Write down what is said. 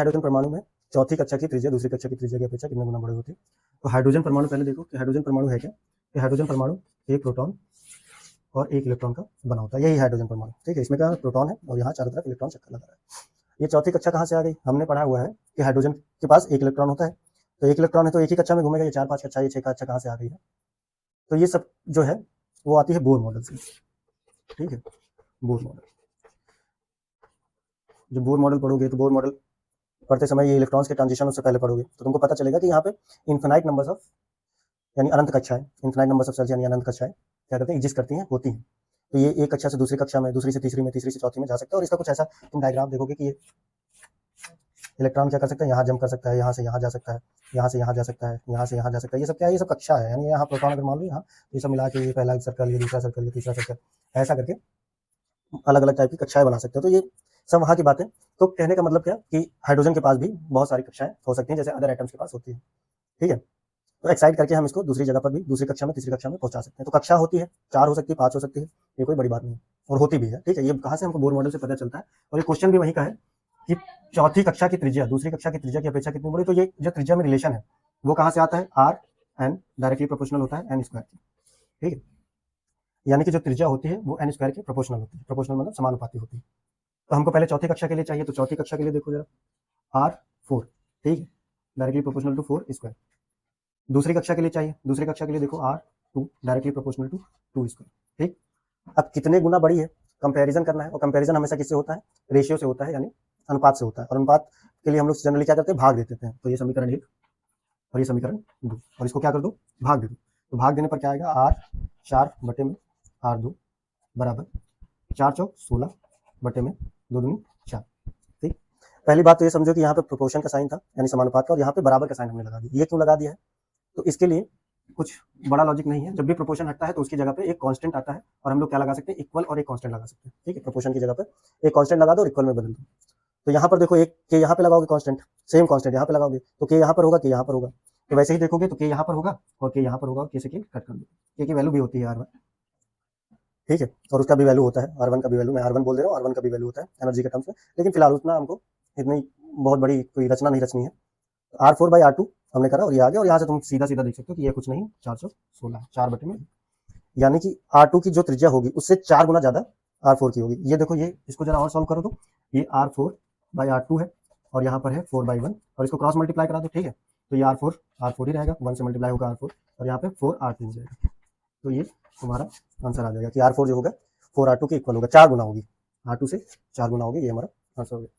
Hydrogen परमाणु में चौथी कक्षा की त्रिज्या दूसरी कक्षा की त्रिज्या की अपेक्षा कितने गुना बड़ी होती है। तो हाइड्रोजन परमाणु पहले देखो कि हाइड्रोजन परमाणु है क्या। कि हाइड्रोजन परमाणु एक प्रोटॉन और एक इलेक्ट्रॉन का बना होता है, यही हाइड्रोजन परमाणु। ठीक है, इसमें क्या प्रोटॉन है और यहाँ चारों तरफ इलेक्ट्रॉन चक्कर लगा रहा है। ये चौथी कक्षा कहाँ से आ गई, हमने पढ़ा हुआ है कि हाइड्रोजन के पास एक इलेक्ट्रॉन होता है, तो एक इलेक्ट्रॉन है तो एक ही कक्षा में घूमेगा। ये 4-5 कक्षा, ये 6 कक्षा कहाँ से आ गई है। तो ये सब जो है वो आती है बोर मॉडल से। ठीक है, बोर मॉडल, जो बोर मॉडल पढ़ोगे तो बोर मॉडल पढ़ते समय ये इलेक्ट्रॉन्स के ट्रांजिशन उससे पहले पढ़ोगे तो तुमको पता चलेगा कि यहाँ पे इन्फिनाइट नंबर्स ऑफ यानी अनंत कक्षाएं, इन्फिनाइट नंबर्स ऑफ सेल्स यानी अनंत कक्षाएं क्या करते हैं, एग्जिस्ट करती हैं, होती हैं। तो ये एक कक्षा से दूसरी कक्षा में, दूसरी से तीसरी में, तीसरी से चौथी में जा सकता है। और इसका कुछ ऐसा तुम डायग्राम देखोगे कि ये इलेक्ट्रॉन क्या कर सकता है, यहाँ जंप कर सकता है, यहाँ से यहाँ जा सकता है, यहाँ से यहाँ जा सकता है, यहाँ से यहाँ जा सकता है। ये सब क्या है, ये सब कक्षा है। यानी यहाँ प्रोटॉन अगर मान लो यहाँ, ये सब मिला के ये पहला सर्कल, ये दूसरा सर्कल, ये तीसरा सर्कल, ऐसा करके अलग अलग टाइप की कक्षाएं बना सकते हो। तो ये सब वहाँ की बातें। तो कहने का मतलब क्या कि हाइड्रोजन के पास भी बहुत सारी कक्षाएं हो सकती हैं जैसे अदर एटम्स के पास होती है। ठीक है, तो एक्साइट करके हम इसको दूसरी जगह पर भी, दूसरी कक्षा में, तीसरी कक्षा में पहुंचा सकते हैं। तो कक्षा होती है 4 हो सकती है, 5 हो सकती है, ये कोई बड़ी बात नहीं और होती भी है। ठीक है, ये कहाँ से हमको बोर मॉडल से पता चलता है। और ये क्वेश्चन भी वही का है कि चौथी कक्षा की त्रिज्या दूसरी कक्षा की त्रिज्या की अपेक्षा कितनी बड़ी। तो ये जो त्रिज्या में रिलेशन है वो कहाँ से आता है, आर एन डायरेक्टली प्रोपोर्शनल होता है एन स्क्वायर की। ठीक है, यानी कि जो त्रिज्या होती है वो एन स्क्वायर के प्रोपोर्शनल होती है। प्रोपोर्शनल मतलब समानुपाती होती है। तो हमको पहले चौथी कक्षा के लिए चाहिए, तो चौथी कक्षा के लिए देखो जरा R4, ठीक है, डायरेक्टली प्रोपोर्शनल टू 4 स्क्वायर। दूसरी कक्षा के लिए चाहिए, दूसरी कक्षा के लिए देखो R2 directly proportional to 2 square. ठीक, अब कितने गुना बड़ी है कंपैरिजन करना है, और कंपैरिजन हमेशा किससे होता है, रेशियो से होता है, यानी अनुपात से होता है। और अनुपात के लिए हम लोग जनरली क्या करते हैं, भाग दे देते हैं। तो ये समीकरण 1 और ये समीकरण 2, और इसको क्या कर दो, भाग दे दो। तो भाग देने पर क्या आएगा, R4 बटे में R2 बराबर 4 चौक 16 बटे में 2 दूनी 4। ठीक, पहली बात तो ये समझो कि यहाँ पे प्रोपोर्शन का साइन था यानी समानुपात का, और यहाँ पे बराबर का साइन हमने लगा दिया। ये क्यों लगा दिया है, तो इसके लिए कुछ बड़ा लॉजिक नहीं है। जब भी प्रोपोर्शन हटता है तो उसकी जगह पे एक कांस्टेंट आता है, और हम लोग क्या लगा सकते हैं, इक्वल और एक कांस्टेंट लगा सकते हैं। ठीक है, प्रोपोर्शन की जगह पे एक कांस्टेंट लगा दो और इक्वल में बदल दो। तो यहाँ पर देखो एक के यहाँ पे लगाओगे कांस्टेंट, सेम कांस्टेंट यहाँ पे लगाओगे तो के यहाँ पर होगा, के यहाँ पर होगा। तो वैसे ही देखोगे तो के यहाँ पर होगा और के यहाँ पर होगा, और के से के कट कर दो। के की वैल्यू भी होती है R1। ठीक है, और उसका भी वैल्यू होता है R1 का भी वैल्यू, मैं R1 बोल दे रहा हूँ, R1 का भी वैल्यू होता है एनर्जी के टर्म्स में। लेकिन फिलहाल उतना हमको इतनी बहुत बड़ी कोई रचना नहीं रचनी है। R4/R2 हमने करा और ये आ गया, और यहाँ से तुम सीधा सीधा देख सकते हो कि ये कुछ नहीं 416 4 बटे में, यानी कि R2 की जो त्रिज्या होगी उससे 4 गुना ज्यादा R4 की होगी। ये देखो, ये इसको जरा और सॉल्व करो तो ये R4/R2 है और यहाँ पर है 4/1, और इसको क्रॉस मल्टीप्लाई करा दो। ठीक है, तो ये R4 ही रहेगा, 1 से मल्टीप्लाई होगा R4, और यहाँ पे 4R2 हो जाएगा। तो ये तुम्हारा आंसर आ जाएगा कि R4 जो होगा 4R2 के इक्वल होगा, 4 गुना होगी, R2 से 4 गुना होगी। ये हमारा आंसर हो गया।